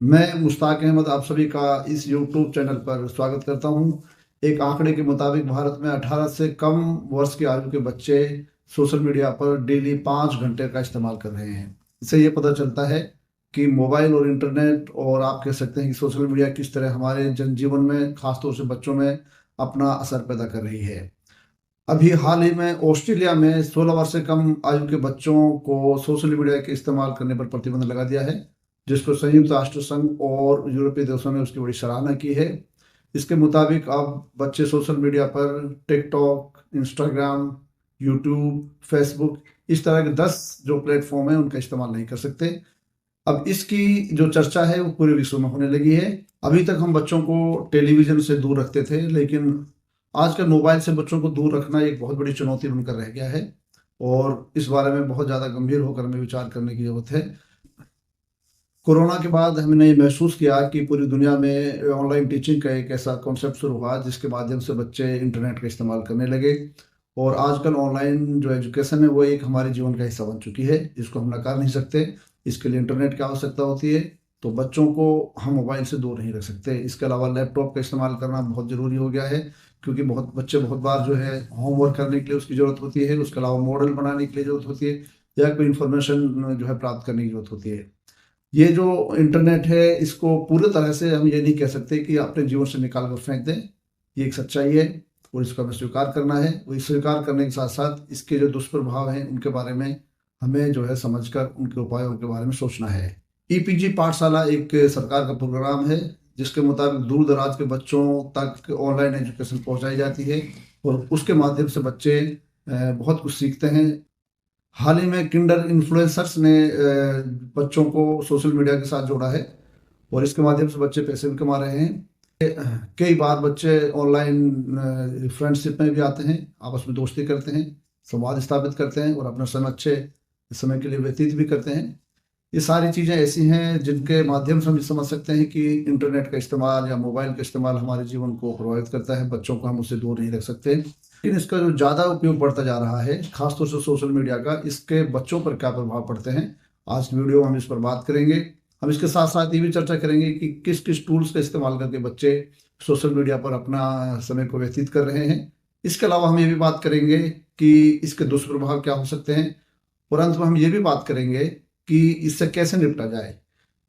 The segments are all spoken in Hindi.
मैं मुश्ताक अहमद आप सभी का इस यूट्यूब चैनल पर स्वागत करता हूं। एक आंकड़े के मुताबिक भारत में 18 से कम वर्ष की आयु के बच्चे सोशल मीडिया पर डेली 5 घंटे का इस्तेमाल कर रहे हैं। इससे ये पता चलता है कि मोबाइल और इंटरनेट और आप कह सकते हैं कि सोशल मीडिया किस तरह हमारे जनजीवन में, खासतौर से बच्चों में, अपना असर पैदा कर रही है। अभी हाल ही में ऑस्ट्रेलिया में 16 वर्ष से कम आयु के बच्चों को सोशल मीडिया के इस्तेमाल करने पर प्रतिबंध लगा दिया है, जिसको संयुक्त राष्ट्र संघ और यूरोपीय देशों ने उसकी बड़ी सराहना की है। इसके मुताबिक अब बच्चे सोशल मीडिया पर टिकटॉक, इंस्टाग्राम, यूट्यूब, फेसबुक, इस तरह के 10 जो प्लेटफॉर्म हैं उनका इस्तेमाल नहीं कर सकते। अब इसकी जो चर्चा है वो पूरे विश्व में होने लगी है। अभी तक हम बच्चों को टेलीविजन से दूर रखते थे, लेकिन आजकल मोबाइल से बच्चों को दूर रखना एक बहुत बड़ी चुनौती बनकर रह गया है और इस बारे में बहुत ज़्यादा गंभीर होकर हमें विचार करने की जरूरत है। कोरोना के बाद हमने ये महसूस किया कि पूरी दुनिया में ऑनलाइन टीचिंग का एक ऐसा कॉन्सेप्ट शुरू हुआ जिसके माध्यम से बच्चे इंटरनेट का इस्तेमाल करने लगे और आजकल ऑनलाइन जो एजुकेशन है वो एक हमारे जीवन का हिस्सा बन चुकी है, इसको हम नकार नहीं सकते। इसके लिए इंटरनेट की आवश्यकता होती है, तो बच्चों को हम मोबाइल से दूर नहीं रख सकते। इसके अलावा लैपटॉप का इस्तेमाल करना बहुत ज़रूरी हो गया है, क्योंकि बहुत बार जो है होमवर्क करने के लिए उसकी ज़रूरत होती है, उसके अलावा मॉडल बनाने के लिए ज़रूरत होती है, या कोई इन्फॉर्मेशन जो है प्राप्त करने की ज़रूरत होती है। ये जो इंटरनेट है इसको पूरे तरह से हम ये नहीं कह सकते कि अपने जीवन से निकाल कर फेंक दें, ये एक सच्चाई है और इसको हमें स्वीकार करना है। वही स्वीकार करने के साथ साथ इसके जो दुष्प्रभाव हैं उनके बारे में हमें जो है समझकर उनके उपायों के बारे में सोचना है। ईपीजी पाठशाला एक सरकार का प्रोग्राम है जिसके मुताबिक दूर दराज के बच्चों तक ऑनलाइन एजुकेशन पहुंचाई जाती है और उसके माध्यम से बच्चे बहुत कुछ सीखते हैं। हाल ही में किंडर इन्फ्लुएंसर्स ने बच्चों को सोशल मीडिया के साथ जोड़ा है और इसके माध्यम से बच्चे पैसे भी कमा रहे हैं। कई बार बच्चे ऑनलाइन फ्रेंडशिप में भी आते हैं, आपस में दोस्ती करते हैं, संवाद स्थापित करते हैं और अपना समय अच्छे समय के लिए व्यतीत भी करते हैं। ये सारी चीज़ें ऐसी हैं जिनके माध्यम से हम ये समझ सकते हैं कि इंटरनेट का इस्तेमाल या मोबाइल का इस्तेमाल हमारे जीवन को प्रभावित करता है। बच्चों को हम उससे दूर नहीं रख सकते, लेकिन इसका जो ज़्यादा उपयोग बढ़ता जा रहा है, खासतौर से सोशल मीडिया का, इसके बच्चों पर क्या प्रभाव पड़ते हैं, आज की वीडियो में हम इस पर बात करेंगे। हम इसके साथ साथ ये भी चर्चा करेंगे कि किस किस टूल्स का इस्तेमाल करके बच्चे सोशल मीडिया पर अपना समय को व्यतीत कर रहे हैं। इसके अलावा हम ये भी बात करेंगे कि इसके दुष्प्रभाव क्या हो सकते हैं और अंत में हम ये भी बात करेंगे कि इससे कैसे निपटा जाए।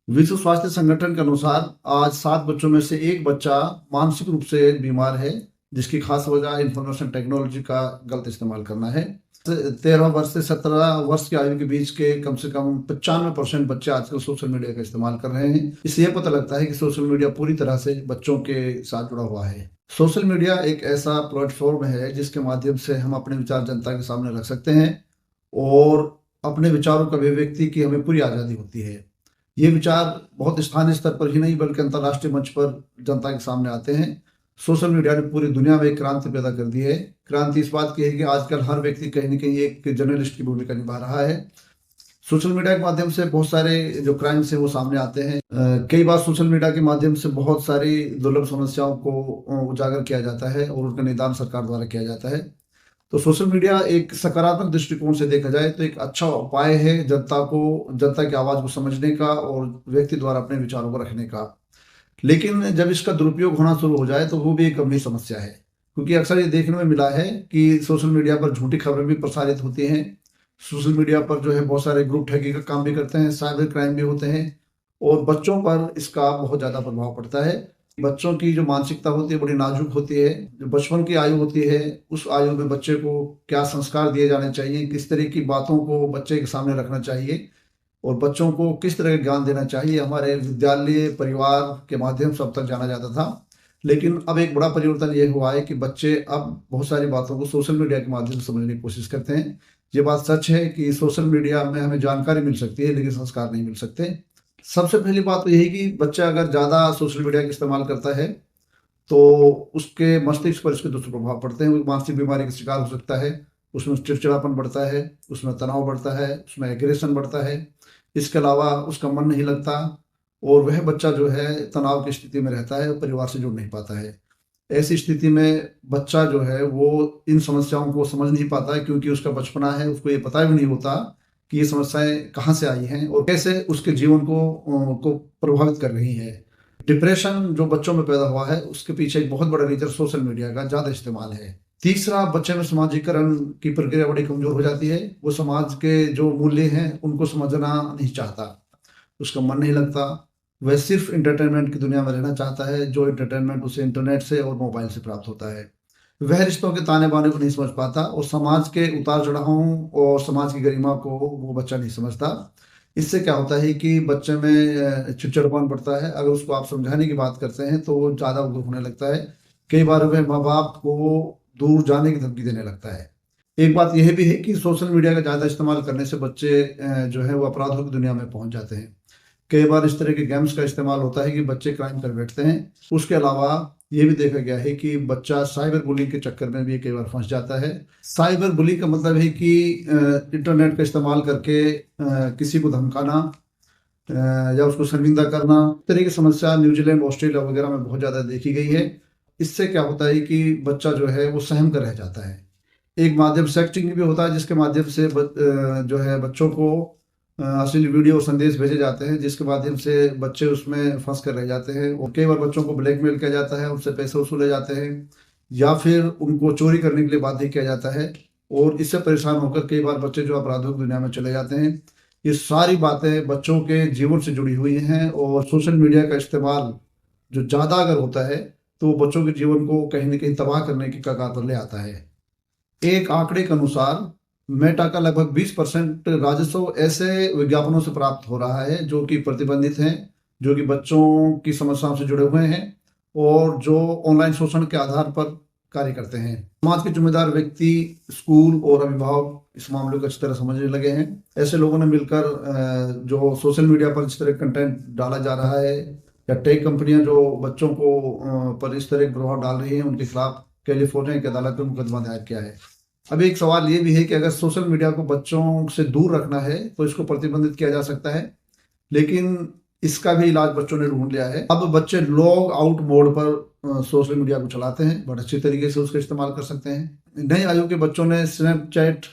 विश्व स्वास्थ्य संगठन के अनुसार आज 7 बच्चों में से एक बच्चा मानसिक रूप से बीमार है, जिसकी खास वजह इंफॉर्मेशन टेक्नोलॉजी का गलत इस्तेमाल करना है। 13 वर्ष से 17 वर्ष की आयु के बीच के कम से कम 95% बच्चे आजकल सोशल मीडिया का इस्तेमाल कर रहे हैं। इससे यह पता लगता है कि सोशल मीडिया पूरी तरह से बच्चों के साथ जुड़ा हुआ है। सोशल मीडिया एक ऐसा प्लेटफॉर्म है जिसके माध्यम से हम अपने विचार जनता के सामने रख सकते हैं और अपने विचारों का अभिव्यक्ति की हमें पूरी आज़ादी होती है। ये विचार बहुत स्थानीय स्तर पर ही नहीं बल्कि अंतर्राष्ट्रीय मंच पर जनता के सामने आते हैं। सोशल मीडिया ने पूरी दुनिया में एक क्रांति पैदा कर दी है। क्रांति इस बात की है कि आजकल हर व्यक्ति कहीं न कहीं एक जर्नलिस्ट की भूमिका निभा रहा है। सोशल मीडिया के माध्यम से बहुत सारे जो क्राइम्स हैं वो सामने आते हैं। कई बार सोशल मीडिया के माध्यम से बहुत सारी दुर्लभ समस्याओं को उजागर किया जाता है और उनका निदान सरकार द्वारा किया जाता है। तो सोशल मीडिया एक सकारात्मक दृष्टिकोण से देखा जाए तो एक अच्छा उपाय है जनता की आवाज़ को समझने का और व्यक्ति द्वारा अपने विचारों को रखने का। लेकिन जब इसका दुरुपयोग होना शुरू हो जाए तो वो भी एक गंभीर समस्या है, क्योंकि अक्सर ये देखने में मिला है कि सोशल मीडिया पर झूठी खबरें भी प्रसारित होती हैं। सोशल मीडिया पर जो है बहुत सारे ग्रुप ठगी का काम भी करते हैं, साइबर क्राइम भी होते हैं और बच्चों पर इसका बहुत ज़्यादा प्रभाव पड़ता है। बच्चों की जो मानसिकता होती है बड़ी नाजुक होती है। जो बचपन की आयु होती है उस आयु में बच्चे को क्या संस्कार दिए जाने चाहिए, किस तरह की बातों को बच्चे के सामने रखना चाहिए और बच्चों को किस तरह का ज्ञान देना चाहिए, हमारे विद्यालय परिवार के माध्यम से अब तक जाना जाता था। लेकिन अब एक बड़ा परिवर्तन ये हुआ है कि बच्चे अब बहुत सारी बातों को सोशल मीडिया के माध्यम से समझने की कोशिश करते हैं। ये बात सच है कि सोशल मीडिया में हमें जानकारी मिल सकती है लेकिन संस्कार नहीं मिल सकते। सबसे पहली बात तो यही कि बच्चा अगर ज़्यादा सोशल मीडिया का इस्तेमाल करता है तो उसके मस्तिष्क पर इसके दुष्प्रभाव पड़ते हैं। वो मानसिक बीमारी का शिकार हो सकता है, उसमें चिड़चिड़ापन बढ़ता है, उसमें तनाव बढ़ता है, उसमें एग्रेशन बढ़ता है। इसके अलावा उसका मन नहीं लगता और वह बच्चा जो है तनाव की स्थिति में रहता है, परिवार से जुड़ नहीं पाता है। ऐसी स्थिति में बच्चा जो है वो इन समस्याओं को समझ नहीं पाता है, क्योंकि उसका बचपना है, उसको ये पता भी नहीं होता कि ये समस्याएं कहाँ से आई हैं और कैसे उसके जीवन को प्रभावित कर रही है। डिप्रेशन जो बच्चों में पैदा हुआ है उसके पीछे एक बहुत बड़ा रीजन सोशल मीडिया का ज़्यादा इस्तेमाल है। तीसरा, बच्चे में समाजीकरण की प्रक्रिया बड़ी कमजोर हो जाती है। वो समाज के जो मूल्य हैं उनको समझना नहीं चाहता, उसका मन नहीं लगता। वह सिर्फ इंटरटेनमेंट की दुनिया में रहना चाहता है, जो इंटरटेनमेंट उसे इंटरनेट से और मोबाइल से प्राप्त होता है। वह रिश्तों के ताने बाने को नहीं समझ पाता और समाज के उतार चढ़ावों और समाज की गरिमा को वो बच्चा नहीं समझता। इससे क्या होता है कि बच्चे में चिड़चिड़ापन बढ़ता है। अगर उसको आप समझाने की बात करते हैं तो वो ज़्यादा उग्र होने लगता है। कई बार वह माँ बाप को दूर जाने की धमकी देने लगता है। एक बात यह भी है कि सोशल मीडिया का ज़्यादा इस्तेमाल करने से बच्चे जो है वो अपराधों की दुनिया में पहुंच जाते हैं। कई बार इस तरह के गेम्स का इस्तेमाल होता है कि बच्चे क्राइम कर बैठते हैं। उसके अलावा ये भी देखा गया है कि बच्चा साइबर बुलिंग के चक्कर में भी कई बार फंस जाता है। साइबर बुलिंग का मतलब है कि इंटरनेट का इस्तेमाल करके किसी को धमकाना या उसको शर्मिंदा करना। इस तरह की समस्या न्यूजीलैंड, ऑस्ट्रेलिया वगैरह में बहुत ज़्यादा देखी गई है। इससे क्या होता है कि बच्चा जो है वो सहम कर रह जाता है। एक माध्यम सेक्टिंग भी होता है जिसके माध्यम से जो है बच्चों को अश्लील वीडियो संदेश भेजे जाते हैं, जिसके माध्यम से बच्चे उसमें फंस कर रह जाते हैं। और कई बार बच्चों को ब्लैकमेल किया जाता है, उनसे पैसे वसूले जाते हैं या फिर उनको चोरी करने के लिए बाध्य किया जाता है। और इससे परेशान होकर कई बार बच्चे जो अपराधों की दुनिया में चले जाते हैं। ये सारी बातें बच्चों के जीवन से जुड़ी हुई हैं और सोशल मीडिया का इस्तेमाल जो ज़्यादा अगर होता है तो वो बच्चों के जीवन को कहीं ना कहीं तबाह करने की कगार पर ले आता है। एक आंकड़े के अनुसार मेटा का लगभग 20% राजस्व ऐसे विज्ञापनों से प्राप्त हो रहा है जो कि प्रतिबंधित हैं, जो कि बच्चों की समस्याओं से जुड़े हुए हैं और जो ऑनलाइन शोषण के आधार पर कार्य करते हैं। समाज के जिम्मेदार व्यक्ति, स्कूल और अभिभावक इस मामले को अच्छी तरह समझने लगे हैं। ऐसे लोगों ने मिलकर जो सोशल मीडिया पर इस तरह कंटेंट डाला जा रहा है या टेक कंपनियां जो बच्चों को पर इस तरह प्रभाव डाल रही हैं, उनके खिलाफ कैलिफोर्निया की अदालत में मुकदमा दायर किया है। अब एक सवाल ये भी है कि अगर सोशल मीडिया को बच्चों से दूर रखना है तो इसको प्रतिबंधित किया जा सकता है, लेकिन इसका भी इलाज बच्चों ने ढूंढ लिया है। अब बच्चे लॉग आउट मोड पर सोशल मीडिया को चलाते हैं, बड़े अच्छी तरीके से उसका इस्तेमाल कर सकते हैं। नए आयु के बच्चों ने स्नैपचैट,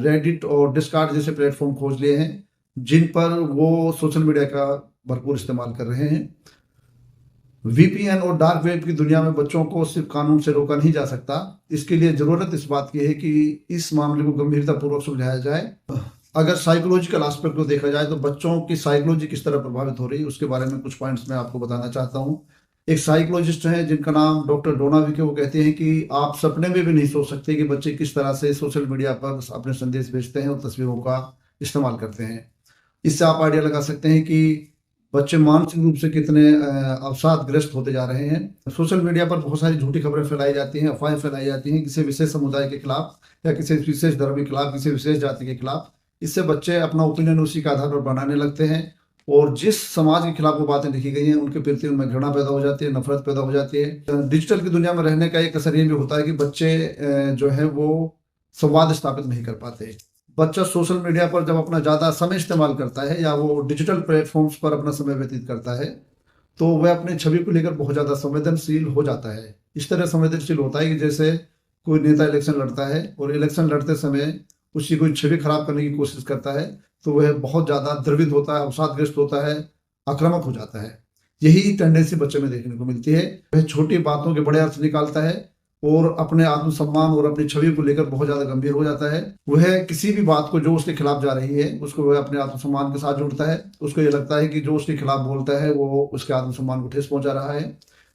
रेडिट और डिस्कॉर्ड जैसे प्लेटफॉर्म खोज लिए हैं जिन पर वो सोशल मीडिया का भरपूर इस्तेमाल कर रहे हैं। वीपीएन और डार्क वेब की दुनिया में बच्चों को सिर्फ कानून से रोका नहीं जा सकता। इसके लिए जरूरत इस बात की है कि इस मामले को गंभीरतापूर्वक सुलझाया जाए। अगर साइकोलॉजिकल एस्पेक्ट को देखा जाए तो बच्चों की साइकोलॉजी किस तरह प्रभावित हो रही है उसके बारे में कुछ पॉइंट्स मैं आपको बताना चाहता हूँ। एक साइकोलॉजिस्ट हैं जिनका नाम डॉक्टर डोनाविके, वो कहते हैं कि आप सपने में भी नहीं सोच सकते कि बच्चे किस तरह से सोशल मीडिया पर अपने संदेश भेजते हैं और तस्वीरों का इस्तेमाल करते हैं। इससे आप आइडिया लगा सकते हैं कि बच्चे मानसिक रूप से कितने अवसादग्रस्त होते जा रहे हैं। सोशल मीडिया पर बहुत सारी झूठी खबरें फैलाई जाती हैं, अफवाहें फैलाई जाती हैं किसी विशेष समुदाय के खिलाफ या किसी विशेष धर्म के खिलाफ, किसी विशेष जाति के खिलाफ। इससे बच्चे अपना ओपिनियन उसी के आधार पर बनाने लगते हैं और जिस समाज के खिलाफ वो बातें लिखी गई हैं उनके प्रति उनमें घृणा पैदा हो जाती है, नफरत पैदा हो जाती है। डिजिटल की दुनिया में रहने का एक असर ये भी होता है कि बच्चे जो है वो संवाद स्थापित नहीं कर पाते। बच्चा सोशल मीडिया पर जब अपना ज़्यादा समय इस्तेमाल करता है या वो डिजिटल प्लेटफॉर्म्स पर अपना समय व्यतीत करता है तो वह अपनी छवि को लेकर बहुत ज़्यादा संवेदनशील हो जाता है। इस तरह संवेदनशील होता है कि जैसे कोई नेता इलेक्शन लड़ता है और इलेक्शन लड़ते समय उसकी कोई छवि खराब करने की कोशिश करता है तो वह बहुत ज़्यादा द्रवित होता है, अवसादग्रस्त होता है, आक्रामक हो जाता है। यही टेंडेंसी बच्चे में देखने को मिलती है। वह छोटी बातों के बड़े अर्थ निकालता है और अपने आत्मसम्मान और अपनी छवि को लेकर बहुत ज्यादा गंभीर हो जाता है। वह किसी भी बात को जो उसके खिलाफ जा रही है उसको वह अपने आत्मसम्मान के साथ जोड़ता है। उसको ये लगता है कि जो उसके खिलाफ बोलता है वो उसके आत्मसम्मान को ठेस पहुंचा रहा है।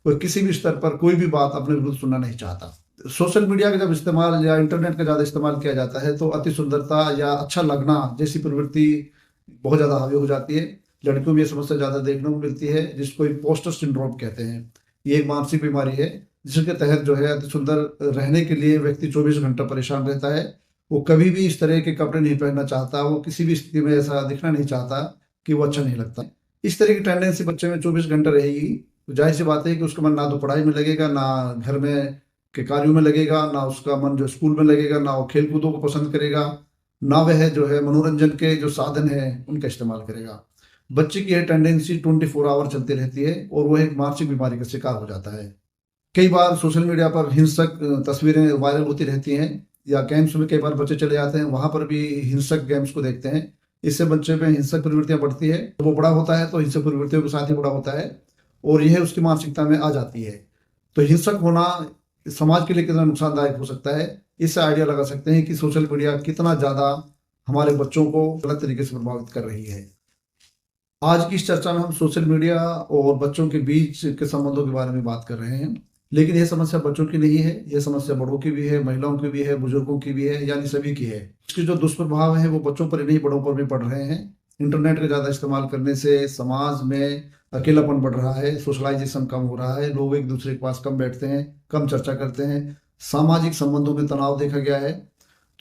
वह किसी भी स्तर पर कोई भी बात अपने विरुद्ध सुनना नहीं चाहता। सोशल मीडिया का जब इस्तेमाल या इंटरनेट का ज्यादा इस्तेमाल किया जाता है तो अति सुंदरता या अच्छा लगना जैसी प्रवृत्ति बहुत ज्यादा हावी हो जाती है। लड़कियों में यह समस्या ज्यादा देखने को मिलती है जिसको इम्पोस्टर सिंड्रोम कहते हैं। ये एक मानसिक बीमारी है जिसके तहत जो है अति सुंदर रहने के लिए व्यक्ति 24 घंटा परेशान रहता है। वो कभी भी इस तरह के कपड़े नहीं पहनना चाहता, वो किसी भी स्थिति में ऐसा दिखना नहीं चाहता कि वो अच्छा नहीं लगता। इस तरह की टेंडेंसी बच्चे में 24 घंटा रहेगी तो जाहिर सी बात है कि उसका मन ना तो पढ़ाई में लगेगा, ना घर में के कार्यों में लगेगा, ना उसका मन जो स्कूल में लगेगा, ना वो खेल कूदों को पसंद करेगा, ना वह जो है मनोरंजन के जो साधन है उनका इस्तेमाल करेगा। बच्चे की यह टेंडेंसी 24 आवर चलती रहती है और वह एक मानसिक बीमारी का शिकार हो जाता है। कई बार सोशल मीडिया पर हिंसक तस्वीरें वायरल होती रहती हैं या गेम्स में कई बार बच्चे चले जाते हैं, वहां पर भी हिंसक गेम्स को देखते हैं। इससे बच्चे में हिंसक प्रवृत्तियां बढ़ती है। वो बड़ा होता है तो हिंसक प्रवृत्तियों के साथ ही बड़ा होता है और यह उसकी मानसिकता में आ जाती है। तो हिंसक होना समाज के लिए कितना नुकसानदायक हो सकता है, इससे आइडिया लगा सकते हैं कि सोशल मीडिया कितना ज्यादा हमारे बच्चों को गलत तरीके से प्रभावित कर रही है। आज की इस चर्चा में हम सोशल मीडिया और बच्चों के बीच के संबंधों के बारे में बात कर रहे हैं। लेकिन यह समस्या बच्चों की नहीं है, यह समस्या बड़ों की भी है, महिलाओं की भी है, बुजुर्गों की भी है, यानी सभी की है। इसके जो दुष्प्रभाव है वो बच्चों पर ही नहीं, बड़ों पर भी पड़ रहे हैं। इंटरनेट का ज्यादा इस्तेमाल करने से समाज में अकेलापन बढ़ रहा है, सोशलाइजेशन कम हो रहा है, लोग एक दूसरे के पास कम बैठते हैं, कम चर्चा करते हैं, सामाजिक संबंधों में तनाव देखा गया है।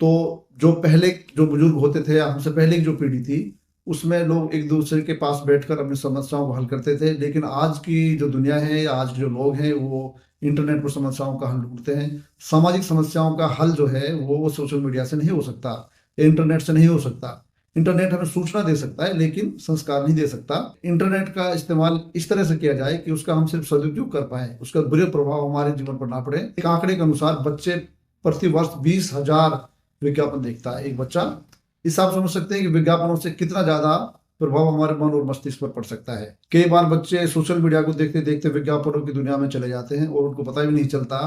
तो जो पहले जो बुजुर्ग होते थे या हमसे पहले की जो पीढ़ी थी, उसमें लोग एक दूसरे के पास बैठकर अपनी समस्याओं को हल करते थे। लेकिन आज की जो दुनिया है या आज जो लोग हैं वो इंटरनेट पर समस्याओं का हल ढूंढते हैं। सामाजिक समस्याओं का हल जो है वो सोशल मीडिया से नहीं हो सकता, इंटरनेट से नहीं हो सकता। इंटरनेट हमें सूचना दे सकता है लेकिन संस्कार नहीं दे सकता। इंटरनेट का इस्तेमाल इस तरह से किया जाए कि उसका हम सिर्फ सदुपयोग कर पाए, उसका बुरे प्रभाव हमारे जीवन पर ना पड़े। एक आंकड़े के अनुसार बच्चे प्रति वर्ष 20,000 विज्ञापन देखता है एक बच्चा। इस आप समझ सकते हैं कि विज्ञापनों से कितना ज्यादा प्रभाव हमारे मन और मस्तिष्क पर पड़ सकता है। कई बार बच्चे सोशल मीडिया को देखते देखते विज्ञापनों की दुनिया में चले जाते हैं और उनको पता भी नहीं चलता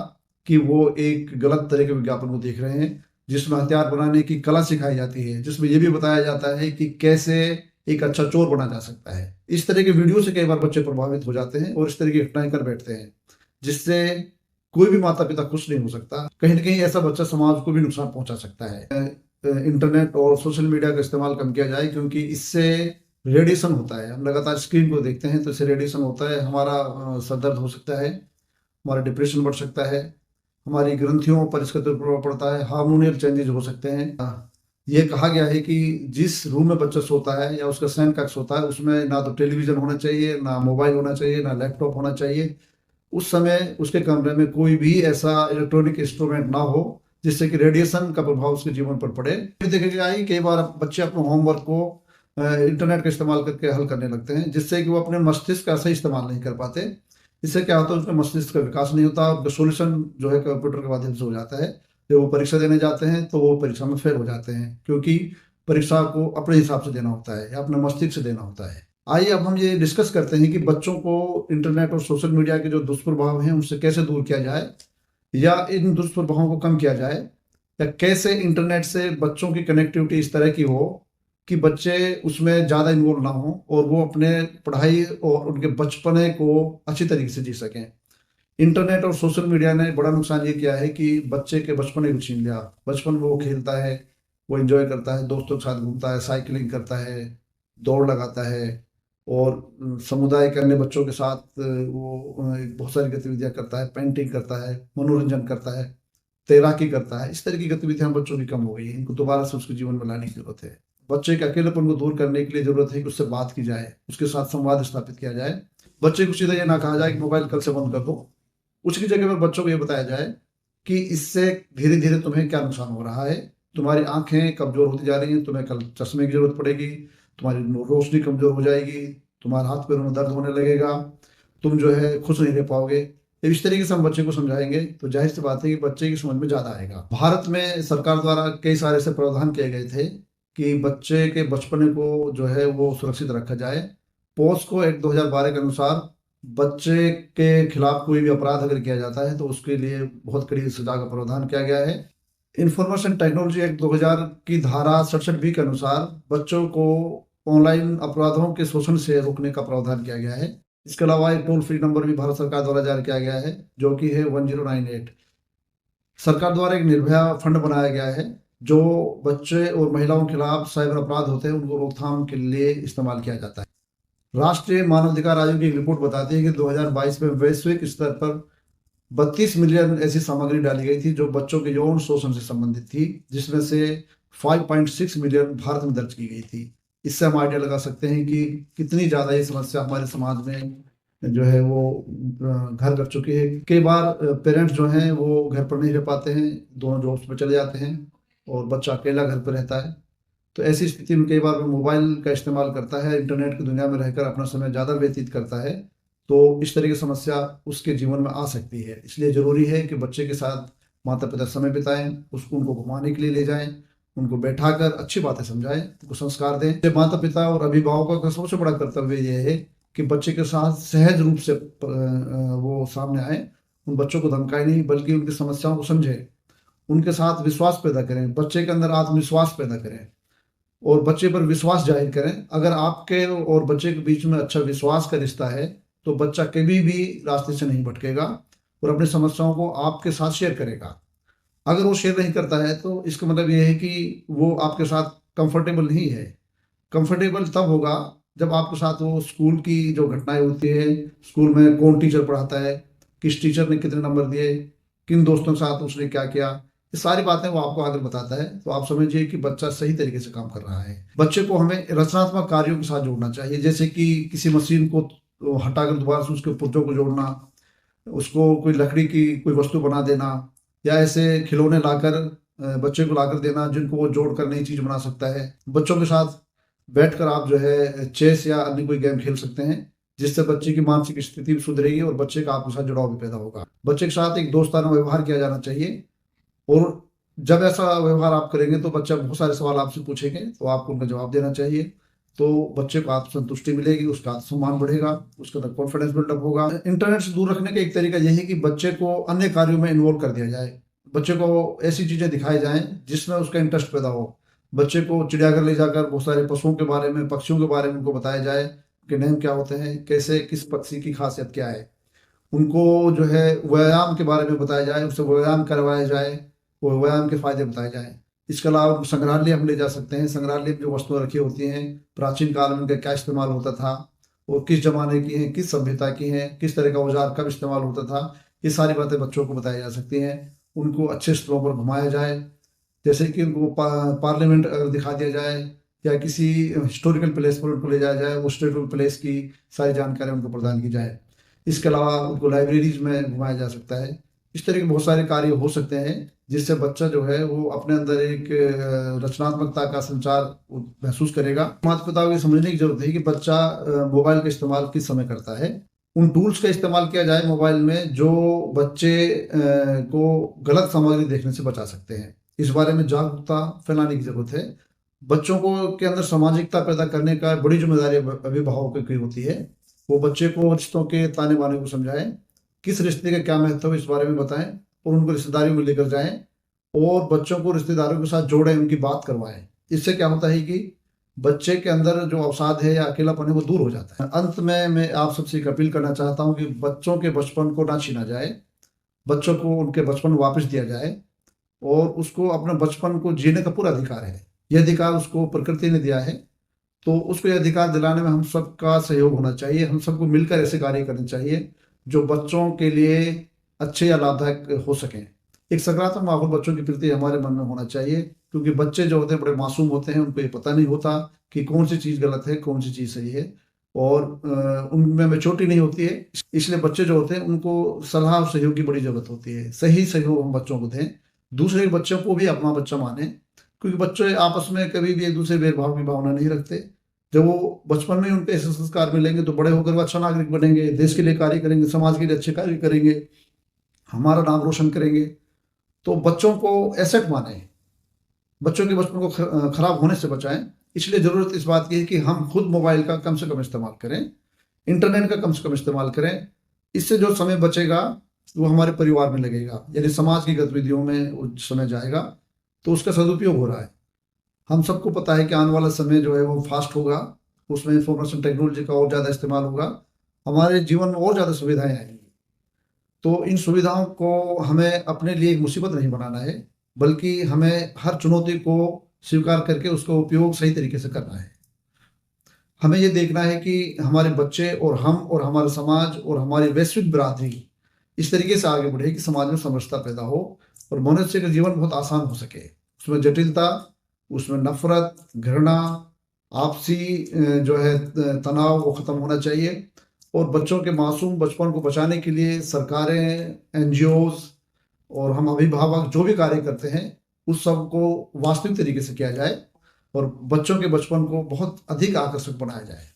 कि वो एक गलत तरह के विज्ञापन को देख रहे हैं, जिसमें हथियार बनाने की कला सिखाई जाती है, जिसमें यह भी बताया जाता है कि कैसे एक अच्छा चोर बना जा सकता है। इस तरह के वीडियो से कई बार बच्चे प्रभावित हो जाते हैं और इस तरह की घटनाएं कर बैठते हैं, जिससे कोई भी माता पिता खुश नहीं हो सकता। कहीं ना कहीं ऐसा बच्चा समाज को भी नुकसान पहुंचा सकता है। इंटरनेट और सोशल मीडिया का इस्तेमाल कम किया जाए, क्योंकि इससे रेडिएशन होता है। हम लगातार स्क्रीन को देखते हैं तो इससे रेडिएशन होता है, हमारा सर दर्द हो सकता है, हमारा डिप्रेशन बढ़ सकता है, हमारी ग्रंथियों पर इसका प्रभाव पड़ता है, हार्मोनियल चेंजेस हो सकते हैं। ये कहा गया है कि जिस रूम में बच्चा सोता है या उसका शयन कक्ष होता है उसमें ना तो टेलीविजन होना चाहिए, ना मोबाइल होना चाहिए, ना लैपटॉप होना चाहिए। उस समय उसके कमरे में कोई भी ऐसा इलेक्ट्रॉनिक इंस्ट्रूमेंट ना हो जिससे कि रेडिएशन का प्रभाव उसके जीवन पर पड़े। देखा गया है कई बार बच्चे अपने होमवर्क को इंटरनेट का इस्तेमाल करके हल करने लगते हैं, जिससे कि वो अपने मस्तिष्क का सही इस्तेमाल नहीं कर पाते। इससे क्या होता है, उसका मस्तिष्क का विकास नहीं होता, उनका सोल्यूशन जो है कंप्यूटर के माध्यम से हो जाता है। जब वो परीक्षा देने जाते हैं तो वो परीक्षा में फेल हो जाते हैं, क्योंकि परीक्षा को अपने हिसाब से देना होता है या अपने मस्तिष्क से देना होता है। आइए अब हम ये डिस्कस करते हैं कि बच्चों को इंटरनेट और सोशल मीडिया के जो दुष्प्रभाव हैं उनसे कैसे दूर किया जाए या इन दुष्प्रभावों को कम किया जाए, या कैसे इंटरनेट से बच्चों की कनेक्टिविटी इस तरह की हो कि बच्चे उसमें ज़्यादा इन्वॉल्व ना हो और वो अपने पढ़ाई और उनके बचपने को अच्छी तरीके से जी सकें। इंटरनेट और सोशल मीडिया ने बड़ा नुकसान ये किया है कि बच्चे के बचपने को छीन लिया। बचपन में वो खेलता है, वो एंजॉय करता है, दोस्तों के साथ घूमता है, साइकिलिंग करता है, दौड़ लगाता है और समुदाय के अन्य बच्चों के साथ वो बहुत सारी गतिविधियां करता है, पेंटिंग करता है, मनोरंजन करता है, तैराकी करता है। इस तरह की गतिविधियां बच्चों की कम हो गई है, इनको दोबारा से उसके जीवन में लाने की जरूरत है। बच्चे के अकेलेपन को दूर करने के लिए जरूरत है कि उससे बात की जाए, उसके साथ संवाद स्थापित किया जाए। बच्चे को सीधा ये ना कहा जाए कि मोबाइल कल से बंद कर दो, उसकी जगह पर बच्चों को ये बताया जाए कि इससे धीरे धीरे तुम्हें क्या नुकसान हो रहा है। तुम्हारी आंखें कमजोर होती जा रही हैं, तुम्हें कल चश्मे की जरूरत पड़ेगी, तुम्हारी रोशनी कमजोर हो जाएगी, तुम्हारे हाथ पैरों में दर्द होने लगेगा, तुम जो है खुश नहीं रह पाओगे। इस तरीके से हम बच्चे को समझाएंगे तो जाहिर सी बात है कि बच्चे की समझ में ज्यादा आएगा। भारत में सरकार द्वारा कई सारे ऐसे प्रावधान किए गए थे कि बच्चे के बचपने को जो है वो सुरक्षित रखा जाए। पोस्को एक्ट 2012 के अनुसार बच्चे के खिलाफ कोई भी अपराध अगर किया जाता है तो उसके लिए बहुत कड़ी सजा का प्रावधान किया गया है। इंफॉर्मेशन टेक्नोलॉजी एक्ट 2000 की धारा 67B के अनुसार बच्चों को ऑनलाइन अपराधों के शोषण से रोकने का प्रावधान किया गया है। इसके अलावा एक टोल फ्री नंबर भी भारत सरकार द्वारा जारी किया गया है जो कि है 1098। सरकार द्वारा एक निर्भया फंड बनाया गया है जो बच्चे और महिलाओं के खिलाफ साइबर अपराध होते हैं उनको रोकथाम के लिए इस्तेमाल किया जाता है। राष्ट्रीय मानवाधिकार आयोग की एक रिपोर्ट बताती है कि 2022 में वैश्विक स्तर पर 32 मिलियन ऐसी सामग्री डाली गई थी जो बच्चों के यौन शोषण से संबंधित थी, जिसमें से 5.6 मिलियन भारत में दर्ज की गई थी। इससे हम आइडिया लगा सकते हैं कि कितनी ज्यादा ये समस्या हमारे समाज में जो है वो घर कर चुकी है। कई बार पेरेंट्स जो हैं वो घर पर नहीं रह पाते हैं, दोनों जॉब्स पर चले जाते हैं और बच्चा अकेला घर पर रहता है। तो ऐसी स्थिति में कई बार वो मोबाइल का इस्तेमाल करता है, इंटरनेट की दुनिया में रहकर अपना समय ज़्यादा व्यतीत करता है, तो इस तरह की समस्या उसके जीवन में आ सकती है। इसलिए ज़रूरी है कि बच्चे के साथ माता पिता समय बिताएं, उसको उनको घुमाने के लिए ले जाएं, उनको बैठाकर अच्छी बातें समझाएं, उनको संस्कार दें। माता पिता और अभिभावकों का सबसे बड़ा कर्तव्य यह है कि बच्चे के साथ सहज रूप से वो सामने आए, उन बच्चों को धमकाए नहीं बल्कि उनकी समस्याओं को समझे, उनके साथ विश्वास पैदा करें, बच्चे के अंदर आत्मविश्वास पैदा करें और बच्चे पर विश्वास जाहिर करें। अगर आपके और बच्चे के बीच में अच्छा विश्वास का रिश्ता है तो बच्चा कभी भी रास्ते से नहीं भटकेगा और अपनी समस्याओं को आपके साथ शेयर करेगा। अगर वो शेयर नहीं करता है तो इसका मतलब ये है कि वो आपके साथ कंफर्टेबल नहीं है। कंफर्टेबल तब होगा जब आपके साथ वो स्कूल की जो घटनाएं होती है, स्कूल में कौन टीचर पढ़ाता है, किस टीचर ने कितने नंबर दिए, किन दोस्तों के साथ उसने क्या किया, ये सारी बातें वो आपको आगे बताता है। तो आप समझिए कि बच्चा सही तरीके से काम कर रहा है। बच्चे को हमें रचनात्मक कार्यों के साथ जोड़ना चाहिए, जैसे कि किसी मशीन को हटाकर दोबारा से उसके पुर्जों को जोड़ना, उसको कोई लकड़ी की कोई वस्तु बना देना, या ऐसे खिलौने लाकर बच्चे को लाकर देना जिनको वो जोड़ कर नई चीज बना सकता है। बच्चों के साथ बैठकर आप जो है चेस या अन्य कोई गेम खेल सकते हैं, जिससे बच्चे की मानसिक स्थिति भी सुधरेगी और बच्चे का आपके साथ जुड़ाव भी पैदा होगा। बच्चे के साथ एक दोस्ताना व्यवहार किया जाना चाहिए और जब ऐसा व्यवहार आप करेंगे तो बच्चा बहुत सारे सवाल आपसे पूछेंगे तो आपको उनका जवाब देना चाहिए। तो बच्चे को आत्मसंतुष्टि मिलेगी, उसका आत्मसम्मान बढ़ेगा, उसका अंदर कॉन्फिडेंस बिल्डअप होगा। इंटरनेट से दूर रखने का एक तरीका यही है कि बच्चे को अन्य कार्यों में इन्वॉल्व कर दिया जाए। बच्चे को ऐसी चीजें दिखाई जाएं जिसमें उसका इंटरेस्ट पैदा हो। बच्चे को चिड़ियाघर ले जाकर बहुत सारे पशुओं के बारे में, पक्षियों के बारे में उनको बताया जाए कि नेम क्या होते हैं, कैसे किस पक्षी की खासियत क्या है। उनको जो है व्यायाम के बारे में बताया जाए, उससे व्यायाम करवाया जाए, वो व्यायाम के फायदे बताए जाए। इसके अलावा संग्रहालय हम ले जा सकते हैं। संग्रहालय में जो वस्तुएं रखी होती हैं, प्राचीन काल में उनका क्या इस्तेमाल होता था, वो किस जमाने की हैं, किस सभ्यता की हैं, किस तरह का औजार कब इस्तेमाल होता था, ये सारी बातें बच्चों को बताई जा सकती हैं। उनको अच्छे स्थलों पर घुमाया जाए, जैसे कि उनको पार्लियामेंट अगर दिखा दिया जाए या किसी हिस्टोरिकल प्लेस पर उनको ले जाया जाए, वो हिस्टोरिकल प्लेस की सारी जानकारी उनको प्रदान की जाए। इसके अलावा उनको लाइब्रेरीज में घुमाया जा सकता है। इस तरह के बहुत सारे कार्य हो सकते हैं जिससे बच्चा जो है वो अपने अंदर एक रचनात्मकता का संचार महसूस करेगा। माता पिता को समझने की जरूरत है कि बच्चा मोबाइल का इस्तेमाल किस समय करता है। उन टूल्स का इस्तेमाल किया जाए मोबाइल में जो बच्चे को गलत सामग्री देखने से बचा सकते हैं। इस बारे में जागरूकता फैलाने की जरूरत है। बच्चों को के अंदर सामाजिकता पैदा करने का बड़ी जिम्मेदारी अभिभावकों की होती है। वो बच्चे को रिश्तों के ताने बाने को समझाएं, किस रिश्ते का क्या महत्व है इस बारे में बताएं और उनको रिश्तेदारियों में लेकर जाएं और बच्चों को रिश्तेदारों के साथ जोड़ें, उनकी बात करवाएं। इससे क्या होता है कि बच्चे के अंदर जो अवसाद है या अकेलापन है वो दूर हो जाता है। अंत में मैं आप सबसे एक अपील करना चाहता हूँ कि बच्चों के बचपन को ना छीना जाए, बच्चों को उनके बचपन वापस दिया जाए और उसको अपने बचपन को जीने का पूरा अधिकार है। यह अधिकार उसको प्रकृति ने दिया है, तो उसको यह अधिकार दिलाने में हम सबका सहयोग होना चाहिए। हम सबको मिलकर ऐसे कार्य करने चाहिए जो बच्चों के लिए अच्छे या लाभदायक हो सकें। एक सकारात्मक माहौल बच्चों के प्रति हमारे मन में होना चाहिए, क्योंकि बच्चे जो होते हैं बड़े मासूम होते हैं, उनको ये पता नहीं होता कि कौन सी चीज़ गलत है, कौन सी चीज़ सही है, और उनमें मैच्योरिटी नहीं होती है। इसलिए बच्चे जो होते हैं उनको सलाह और सहयोग की बड़ी जरूरत होती है। सही सहयोग हम बच्चों को दें, दूसरे बच्चों को भी अपना बच्चा माने, क्योंकि बच्चे आपस में कभी भी एक दूसरे भेदभाव की भावना नहीं रखते। जब वो बचपन में उनके ऐसे संस्कार मिलेंगे तो बड़े होकर वो अच्छा नागरिक बनेंगे, देश के लिए कार्य करेंगे, समाज के लिए अच्छे कार्य करेंगे, हमारा नाम रोशन करेंगे। तो बच्चों को एसेट माने, बच्चों के बचपन को खराब होने से बचाएं। इसलिए जरूरत इस बात की है कि हम खुद मोबाइल का कम से कम इस्तेमाल करें, इंटरनेट का कम से कम इस्तेमाल करें। इससे जो समय बचेगा वो हमारे परिवार में लगेगा, यानी समाज की गतिविधियों में वो समय जाएगा, तो उसका सदुपयोग हो रहा है। हम सबको पता है कि आने वाला समय जो है वो फास्ट होगा, उसमें इंफॉर्मेशन टेक्नोलॉजी का और ज़्यादा इस्तेमाल होगा, हमारे जीवन में और ज़्यादा सुविधाएं आएंगी। तो इन सुविधाओं को हमें अपने लिए एक मुसीबत नहीं बनाना है, बल्कि हमें हर चुनौती को स्वीकार करके उसका उपयोग सही तरीके से करना है। हमें ये देखना है कि हमारे बच्चे और हम और हमारा समाज और हमारी वैश्विक बिरादरी इस तरीके से आगे बढ़े कि समाज में समरसता पैदा हो और मनुष्य का जीवन बहुत आसान हो सके। उसमें जटिलता, उसमें नफरत, घृणा, आपसी जो है तनाव वो खत्म होना चाहिए। और बच्चों के मासूम बचपन को बचाने के लिए सरकारें, एनजीओज और हम अभिभावक जो भी कार्य करते हैं उस सब को वास्तविक तरीके से किया जाए और बच्चों के बचपन को बहुत अधिक आकर्षक बनाया जाए।